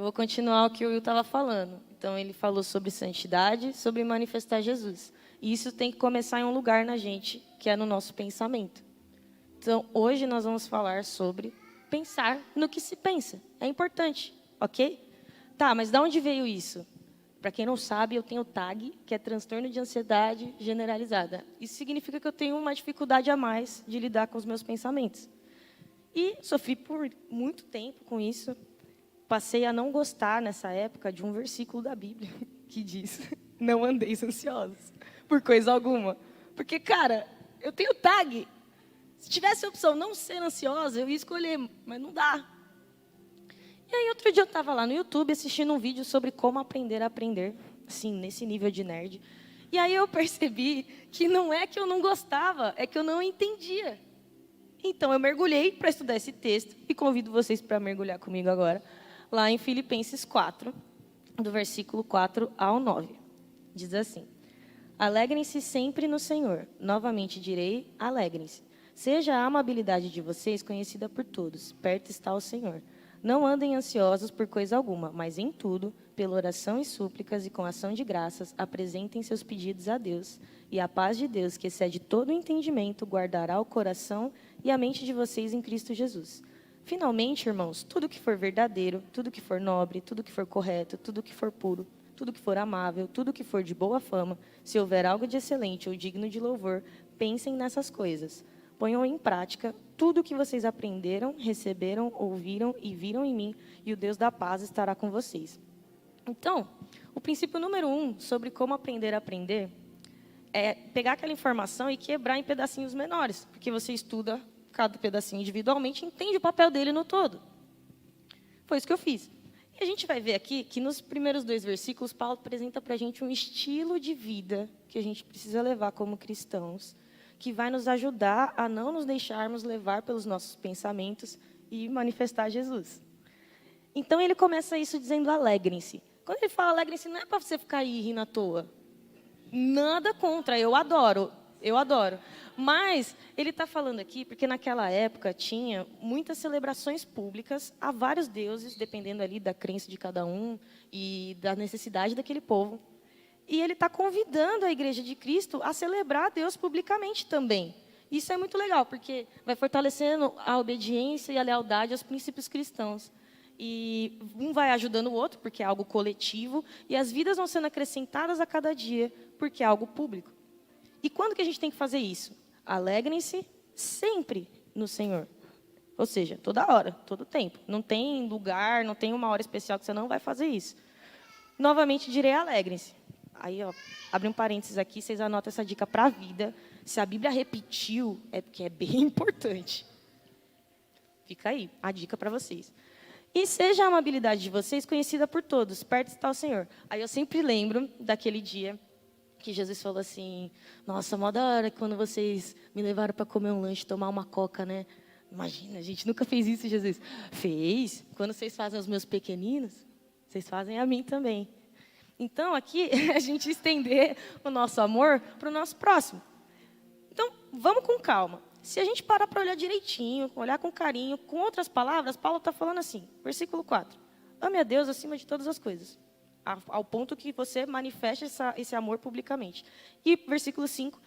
vou continuar o que o Will estava falando. Então, ele falou sobre santidade, sobre manifestar Jesus. E isso tem que começar em um lugar na gente, que é no nosso pensamento. Então, hoje nós vamos falar sobre pensar no que se pensa. É importante, ok? Tá, mas de onde veio isso? Para quem não sabe, eu tenho TAG, que é transtorno de ansiedade generalizada. Isso significa que eu tenho uma dificuldade a mais de lidar com os meus pensamentos. E sofri por muito tempo com isso. Passei a não gostar, nessa época, de um versículo da Bíblia que diz: não andeis ansiosos por coisa alguma. Porque, cara, eu tenho TAG. Se tivesse a opção não ser ansiosa, eu ia escolher, mas não dá. E aí, outro dia eu estava lá no YouTube assistindo um vídeo sobre como aprender a aprender, assim, nesse nível de nerd. E aí eu percebi que não é que eu não gostava, é que eu não entendia. Então, eu mergulhei para estudar esse texto e convido vocês para mergulhar comigo agora, lá em Filipenses 4, do versículo 4 ao 9. Diz assim: alegrem-se sempre no Senhor. Novamente direi, alegrem-se. Seja a amabilidade de vocês conhecida por todos. Perto está o Senhor. Não andem ansiosos por coisa alguma, mas em tudo, pela oração e súplicas e com ação de graças, apresentem seus pedidos a Deus. E a paz de Deus, que excede todo o entendimento, guardará o coração e a mente de vocês em Cristo Jesus. Finalmente, irmãos, tudo que for verdadeiro, tudo que for nobre, tudo que for correto, tudo que for puro, tudo que for amável, tudo que for de boa fama, se houver algo de excelente ou digno de louvor, pensem nessas coisas. Ponham em prática tudo o que vocês aprenderam, receberam, ouviram e viram em mim, e o Deus da paz estará com vocês. Então, o princípio número 1 sobre como aprender a aprender é pegar aquela informação e quebrar em pedacinhos menores, porque você estuda cada pedacinho individualmente e entende o papel dele no todo. Foi isso que eu fiz. E a gente vai ver aqui que nos primeiros 2 versículos, Paulo apresenta para a gente um estilo de vida que a gente precisa levar como cristãos, que vai nos ajudar a não nos deixarmos levar pelos nossos pensamentos e manifestar Jesus. Então, ele começa isso dizendo alegrem-se. Quando ele fala alegrem-se, não é para você ficar aí rindo à toa. Nada contra, eu adoro. Mas ele está falando aqui porque naquela época tinha muitas celebrações públicas a vários deuses, dependendo ali da crença de cada um e da necessidade daquele povo. E ele está convidando a Igreja de Cristo a celebrar a Deus publicamente também. Isso é muito legal, porque vai fortalecendo a obediência e a lealdade aos princípios cristãos. E um vai ajudando o outro, porque é algo coletivo, e as vidas vão sendo acrescentadas a cada dia, porque é algo público. E quando que a gente tem que fazer isso? Alegrem-se sempre no Senhor. Ou seja, toda hora, todo tempo. Não tem lugar, não tem uma hora especial que você não vai fazer isso. Novamente direi, alegrem-se. Aí, ó, abre um parênteses aqui, vocês anotam essa dica para a vida. Se a Bíblia repetiu, é porque é bem importante. Fica aí, a dica para vocês. E seja a amabilidade de vocês conhecida por todos, perto está o Senhor. Aí eu sempre lembro daquele dia que Jesus falou assim: nossa, mó da hora quando vocês me levaram para comer um lanche, tomar uma coca, né? Imagina, a gente nunca fez isso, Jesus. Fez. Quando vocês fazem aos meus pequeninos, vocês fazem a mim também. Então, aqui, a gente estender o nosso amor para o nosso próximo. Então, vamos com calma. Se a gente parar para olhar direitinho, olhar com carinho, com outras palavras, Paulo está falando assim, versículo 4. Ame a Deus acima de todas as coisas, ao ponto que você manifeste esse amor publicamente. E versículo 5,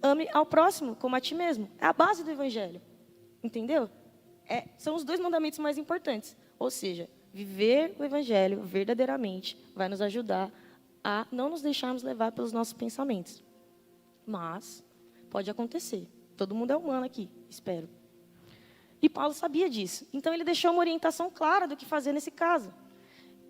ame ao próximo como a ti mesmo. É a base do Evangelho. Entendeu? São os 2 mandamentos mais importantes. Ou seja, viver o Evangelho verdadeiramente vai nos ajudar a não nos deixarmos levar pelos nossos pensamentos. Mas pode acontecer. Todo mundo é humano aqui, espero. E Paulo sabia disso. Então, ele deixou uma orientação clara do que fazer nesse caso.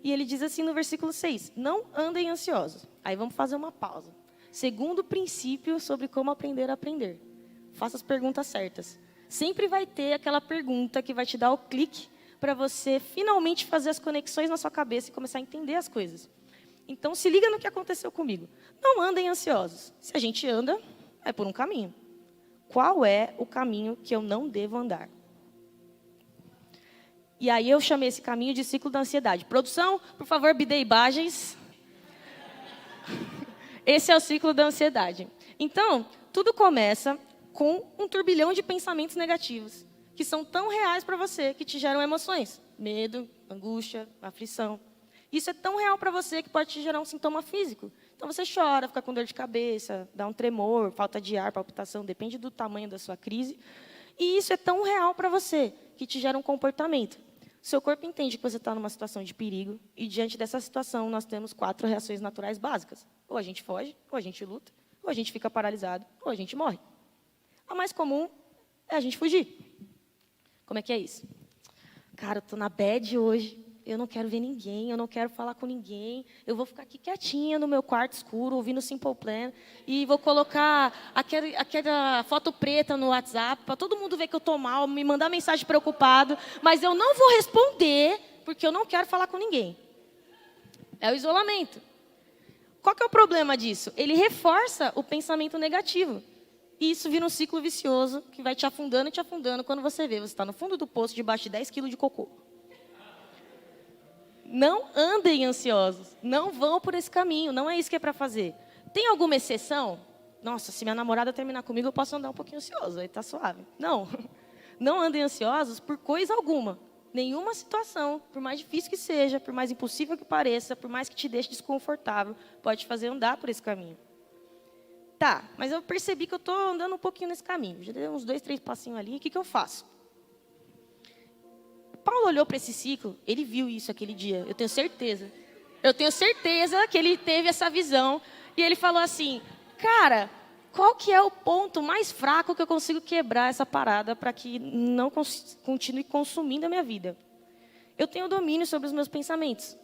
E ele diz assim no versículo 6, não andem ansiosos. Aí vamos fazer uma pausa. Segundo princípio sobre como aprender a aprender. Faça as perguntas certas. Sempre vai ter aquela pergunta que vai te dar o clique para você finalmente fazer as conexões na sua cabeça e começar a entender as coisas. Então, se liga no que aconteceu comigo. Não andem ansiosos. Se a gente anda, é por um caminho. Qual é o caminho que eu não devo andar? E aí eu chamei esse caminho de ciclo da ansiedade. Produção, por favor, me dê imagens. Esse é o ciclo da ansiedade. Então, tudo começa com um turbilhão de pensamentos negativos, que são tão reais para você que te geram emoções. Medo, angústia, aflição. Isso é tão real para você que pode te gerar um sintoma físico. Então você chora, fica com dor de cabeça, dá um tremor, falta de ar, palpitação, depende do tamanho da sua crise. E isso é tão real para você que te gera um comportamento. Seu corpo entende que você está numa situação de perigo e diante dessa situação nós temos 4 reações naturais básicas. Ou a gente foge, ou a gente luta, ou a gente fica paralisado, ou a gente morre. A mais comum é a gente fugir. Como é que é isso? Cara, eu estou na bad hoje, eu não quero ver ninguém, eu não quero falar com ninguém, eu vou ficar aqui quietinha no meu quarto escuro, ouvindo Simple Plan, e vou colocar aquela foto preta no WhatsApp, para todo mundo ver que eu estou mal, me mandar mensagem preocupado, mas eu não vou responder, porque eu não quero falar com ninguém. É o isolamento. Qual que é o problema disso? Ele reforça o pensamento negativo. E isso vira um ciclo vicioso que vai te afundando e te afundando. Quando você vê, você está no fundo do poço, debaixo de 10 quilos de cocô. Não andem ansiosos. Não vão por esse caminho. Não é isso que é para fazer. Tem alguma exceção? Nossa, se minha namorada terminar comigo, eu posso andar um pouquinho ansioso. Aí está suave. Não. Não andem ansiosos por coisa alguma. Nenhuma situação, por mais difícil que seja, por mais impossível que pareça, por mais que te deixe desconfortável, pode te fazer andar por esse caminho. Tá, mas eu percebi que eu estou andando um pouquinho nesse caminho. Já dei uns 2, 3 passinhos ali. O que eu faço? Paulo olhou para esse ciclo, ele viu isso aquele dia. Eu tenho certeza. Eu tenho certeza que ele teve essa visão. E ele falou assim, cara, qual que é o ponto mais fraco que eu consigo quebrar essa parada para que não continue consumindo a minha vida? Eu tenho domínio sobre os meus pensamentos.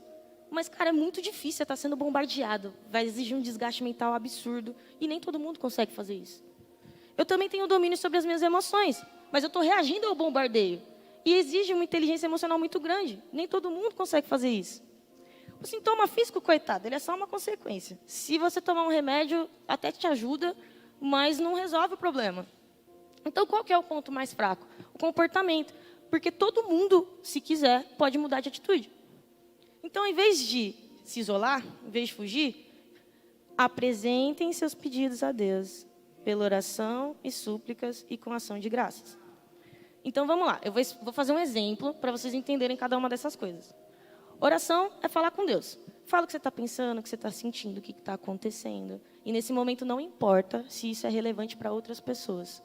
Mas, cara, é muito difícil, você está sendo bombardeado. Vai exigir um desgaste mental absurdo. E nem todo mundo consegue fazer isso. Eu também tenho domínio sobre as minhas emoções. Mas eu estou reagindo ao bombardeio. E exige uma inteligência emocional muito grande. Nem todo mundo consegue fazer isso. O sintoma físico, coitado, ele é só uma consequência. Se você tomar um remédio, até te ajuda, mas não resolve o problema. Então, qual que é o ponto mais fraco? O comportamento. Porque todo mundo, se quiser, pode mudar de atitude. Então, em vez de se isolar, em vez de fugir, apresentem seus pedidos a Deus, pela oração e súplicas e com ação de graças. Então, vamos lá. Eu vou fazer um exemplo para vocês entenderem cada uma dessas coisas. Oração é falar com Deus. Fala o que você está pensando, o que você está sentindo, o que está acontecendo. E nesse momento não importa se isso é relevante para outras pessoas.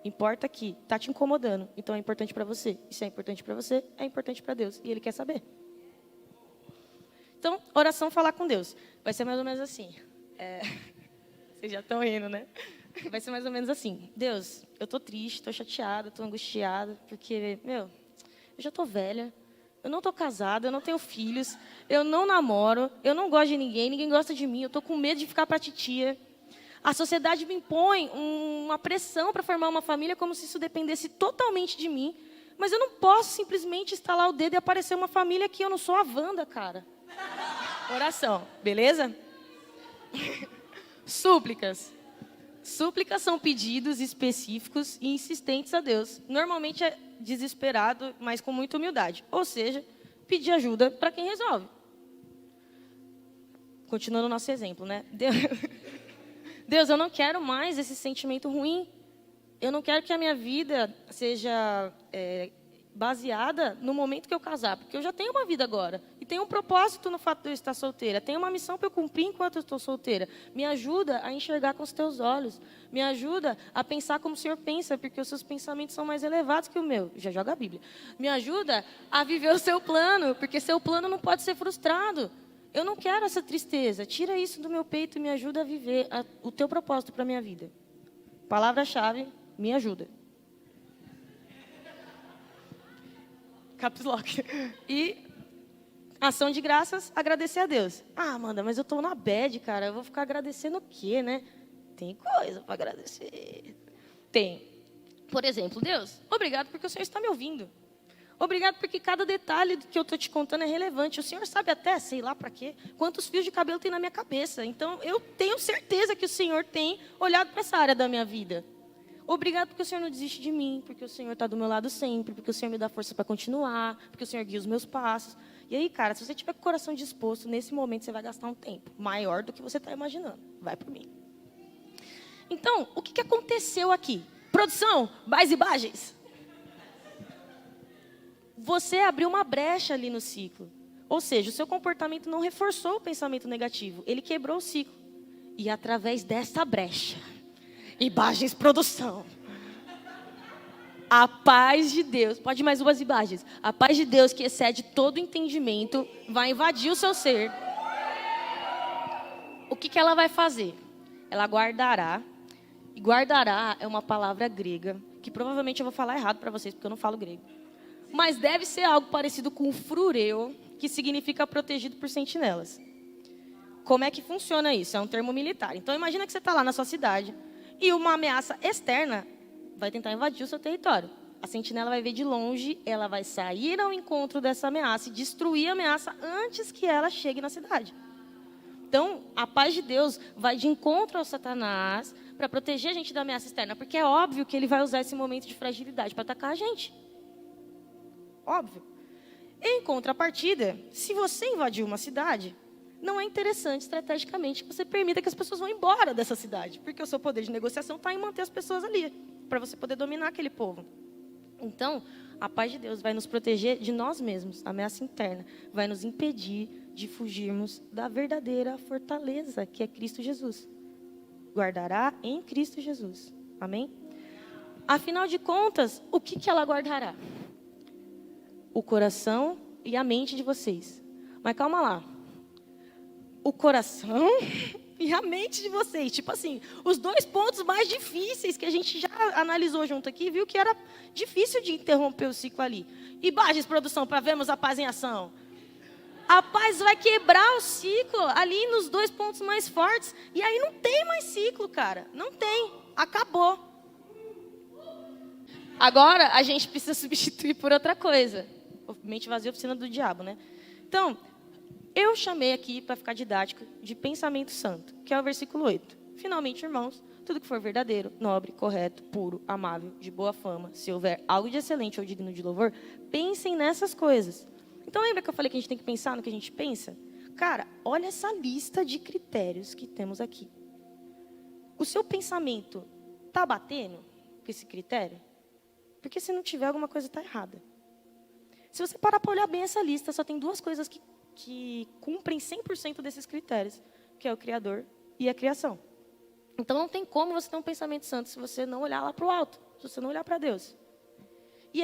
Importa que está te incomodando, então é importante para você. E se é importante para você, é importante para Deus. E Ele quer saber. Então, oração, falar com Deus. Vai ser mais ou menos assim. Vocês já estão rindo, né? Vai ser mais ou menos assim. Deus, eu estou triste, estou chateada, estou angustiada, porque, eu já estou velha, eu não estou casada, eu não tenho filhos, eu não namoro, eu não gosto de ninguém, ninguém gosta de mim, eu estou com medo de ficar para a titia. A sociedade me impõe uma pressão para formar uma família como se isso dependesse totalmente de mim, mas eu não posso simplesmente estalar o dedo e aparecer uma família que eu não sou a Wanda, cara. Oração, beleza? Súplicas. Súplicas são pedidos específicos e insistentes a Deus. Normalmente é desesperado, mas com muita humildade. Ou seja, pedir ajuda para quem resolve. Continuando o nosso exemplo, né? Deus, eu não quero mais esse sentimento ruim. Eu não quero que a minha vida seja baseada no momento que eu casar, porque eu já tenho uma vida agora. E tenho um propósito no fato de eu estar solteira. Tenho uma missão para eu cumprir enquanto eu estou solteira. Me ajuda a enxergar com os teus olhos. Me ajuda a pensar como o Senhor pensa, porque os seus pensamentos são mais elevados que o meu. Já joga a Bíblia. Me ajuda a viver o seu plano, porque seu plano não pode ser frustrado. Eu não quero essa tristeza. Tira isso do meu peito e me ajuda a viver o teu propósito para a minha vida. Palavra-chave, me ajuda. Caps Lock. E ação de graças, agradecer a Deus. Ah, Amanda, mas eu estou na bad, cara. Eu vou ficar agradecendo o quê, né? Tem coisa para agradecer. Tem. Por exemplo, Deus, obrigado porque o Senhor está me ouvindo. Obrigado porque cada detalhe que eu estou te contando é relevante. O Senhor sabe até, sei lá para quê, quantos fios de cabelo tem na minha cabeça. Então, eu tenho certeza que o Senhor tem olhado para essa área da minha vida. Obrigado porque o Senhor não desiste de mim, porque o Senhor está do meu lado sempre, porque o Senhor me dá força para continuar, porque o Senhor guia os meus passos. E aí, cara, se você tiver com o coração disposto, nesse momento você vai gastar um tempo maior do que você está imaginando. Vai por mim. Então, o que aconteceu aqui? Produção, mais imagens. você abriu uma brecha ali no ciclo. Ou seja, o seu comportamento não reforçou o pensamento negativo, ele quebrou o ciclo. E através dessa brecha, imagens produção, a paz de Deus, pode mais duas imagens, a paz de Deus que excede todo entendimento, vai invadir o seu ser. O que ela vai fazer? Ela guardará, e guardará é uma palavra grega, que provavelmente eu vou falar errado para vocês, porque eu não falo grego. Mas deve ser algo parecido com frureu, que significa protegido por sentinelas. Como é que funciona isso? É um termo militar. Então, imagina que você está lá na sua cidade e uma ameaça externa vai tentar invadir o seu território. A sentinela vai ver de longe, ela vai sair ao encontro dessa ameaça e destruir a ameaça antes que ela chegue na cidade. Então, a paz de Deus vai de encontro ao Satanás para proteger a gente da ameaça externa, porque é óbvio que ele vai usar esse momento de fragilidade para atacar a gente. Óbvio. Em contrapartida, se você invadir uma cidade, não é interessante estrategicamente que você permita que as pessoas vão embora dessa cidade, porque o seu poder de negociação está em manter as pessoas ali, para você poder dominar aquele povo. Então, a paz de Deus vai nos proteger de nós mesmos, a ameaça interna, vai nos impedir de fugirmos da verdadeira fortaleza, que é Cristo Jesus. Guardará em Cristo Jesus. Amém? Afinal de contas, o que ela guardará? O coração e a mente de vocês. Mas calma lá. O coração e a mente de vocês. Tipo assim, os dois pontos mais difíceis que a gente já analisou junto aqui, viu que era difícil de interromper o ciclo ali. Imagens, produção, para vermos a paz em ação. A paz vai quebrar o ciclo ali nos dois pontos mais fortes. E aí não tem mais ciclo, cara. Não tem. Acabou. Agora a gente precisa substituir por outra coisa. Mente vazia, oficina do diabo, né? Então, eu chamei aqui, para ficar didático, de pensamento santo, que é o versículo 8. Finalmente, irmãos, tudo que for verdadeiro, nobre, correto, puro, amável, de boa fama, se houver algo de excelente ou digno de louvor, pensem nessas coisas. Então, lembra que eu falei que a gente tem que pensar no que a gente pensa? Cara, olha essa lista de critérios que temos aqui. O seu pensamento está batendo com esse critério? Porque se não tiver, alguma coisa está errada. Se você parar para olhar bem essa lista, só tem duas coisas que cumprem 100% desses critérios, que é o Criador e a criação. Então, não tem como você ter um pensamento santo se você não olhar lá para o alto, se você não olhar para Deus. E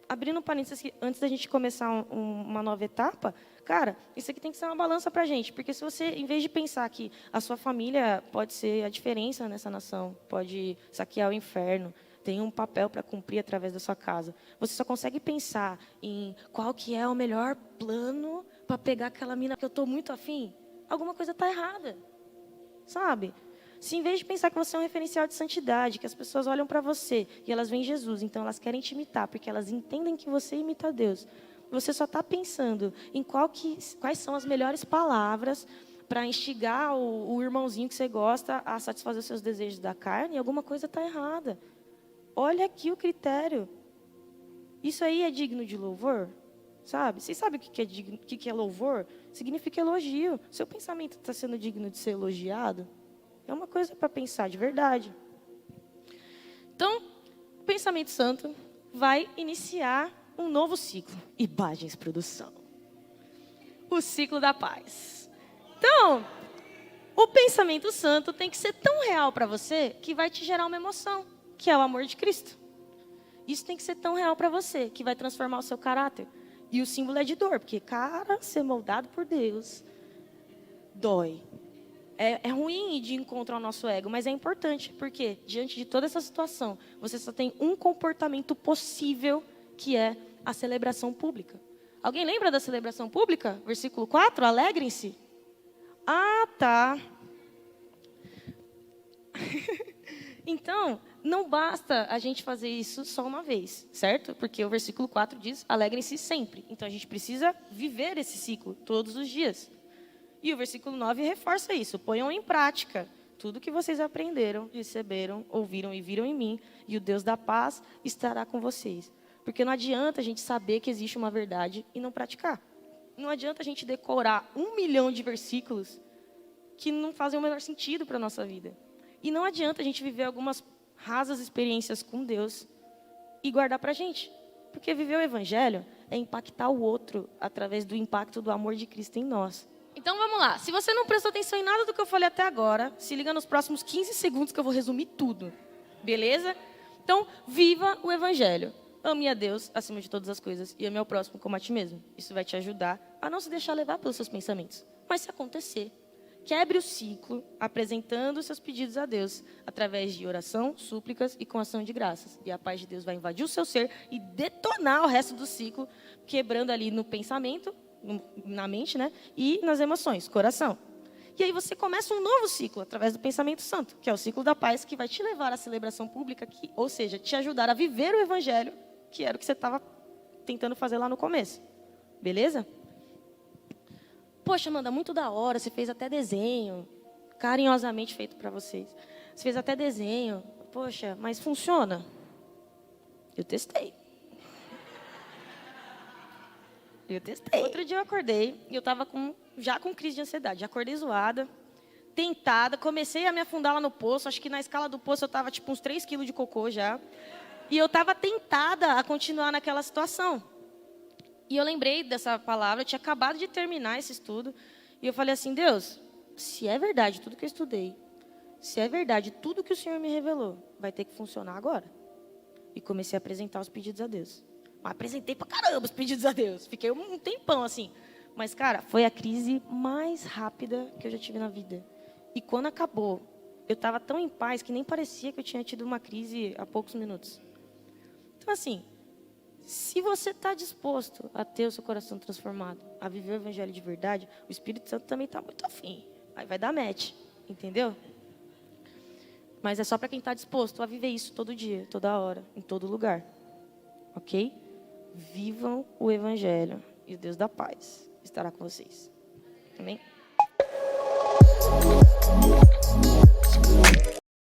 abrindo um parênteses aqui, antes da gente começar uma nova etapa, cara, isso aqui tem que ser uma balança para a gente, porque se você, em vez de pensar que a sua família pode ser a diferença nessa nação, pode saquear o inferno, tem um papel para cumprir através da sua casa. Você só consegue pensar em qual que é o melhor plano para pegar aquela mina que eu estou muito afim. Alguma coisa está errada, sabe? Se em vez de pensar que você é um referencial de santidade, que as pessoas olham para você e elas veem Jesus, então elas querem te imitar, porque elas entendem que você imita Deus. Você só está pensando em quais são as melhores palavras para instigar o irmãozinho que você gosta a satisfazer os seus desejos da carne, e alguma coisa está errada. Olha aqui o critério. Isso aí é digno de louvor? Sabe? Vocês sabem o que é digno, o que é louvor? Significa elogio. Seu pensamento está sendo digno de ser elogiado? É uma coisa para pensar de verdade. Então, o pensamento santo vai iniciar um novo ciclo. Imagens, produção. O ciclo da paz. Então, o pensamento santo tem que ser tão real para você que vai te gerar uma emoção, que é o amor de Cristo. Isso tem que ser tão real para você, que vai transformar o seu caráter. E o símbolo é de dor, porque, cara, ser moldado por Deus dói. É ruim ir de encontro ao nosso ego, mas é importante, porque diante de toda essa situação, você só tem um comportamento possível, que é a celebração pública. Alguém lembra da celebração pública? Versículo 4, alegrem-se. Ah, tá. Então, não basta a gente fazer isso só uma vez, certo? Porque o versículo 4 diz, alegrem-se sempre. Então, a gente precisa viver esse ciclo todos os dias. E o versículo 9 reforça isso. Ponham em prática tudo que vocês aprenderam, receberam, ouviram e viram em mim, e o Deus da paz estará com vocês. Porque não adianta a gente saber que existe uma verdade e não praticar. Não adianta a gente decorar 1 milhão de versículos que não fazem o menor sentido para a nossa vida. E não adianta a gente viver algumas rasas experiências com Deus e guardar para a gente. Porque viver o evangelho é impactar o outro através do impacto do amor de Cristo em nós. Então vamos lá. Se você não prestou atenção em nada do que eu falei até agora, se liga nos próximos 15 segundos que eu vou resumir tudo. Beleza? Então, viva o evangelho. Ame a Deus acima de todas as coisas e ame ao próximo como a ti mesmo. Isso vai te ajudar a não se deixar levar pelos seus pensamentos. Mas se acontecer, quebre o ciclo apresentando os seus pedidos a Deus através de oração, súplicas e com ação de graças. E a paz de Deus vai invadir o seu ser e detonar o resto do ciclo, quebrando ali no pensamento, na mente, né? E nas emoções, coração. E aí você começa um novo ciclo através do pensamento santo, que é o ciclo da paz, que vai te levar à celebração pública, ou seja, te ajudar a viver o evangelho, que era o que você estava tentando fazer lá no começo. Beleza? Poxa, Amanda, muito da hora, você fez até desenho, carinhosamente feito para vocês. Você fez até desenho. Poxa, mas funciona? Eu testei. Outro dia eu acordei e eu estava já com crise de ansiedade. Já acordei zoada, tentada, comecei a me afundar lá no poço. Acho que na escala do poço eu estava tipo uns 3 quilos de cocô já. E eu estava tentada a continuar naquela situação. E eu lembrei dessa palavra, eu tinha acabado de terminar esse estudo. E eu falei assim, Deus, se é verdade tudo que eu estudei, se é verdade tudo que o Senhor me revelou, vai ter que funcionar agora. E comecei a apresentar os pedidos a Deus. Mas apresentei pra caramba os pedidos a Deus. Fiquei um tempão assim. Mas, cara, foi a crise mais rápida que eu já tive na vida. E quando acabou, eu estava tão em paz que nem parecia que eu tinha tido uma crise há poucos minutos. Então, assim, se você está disposto a ter o seu coração transformado, a viver o evangelho de verdade, o Espírito Santo também está muito afim. Aí vai dar match, entendeu? Mas é só para quem está disposto a viver isso todo dia, toda hora, em todo lugar. Ok? Vivam o evangelho e o Deus da paz estará com vocês. Amém?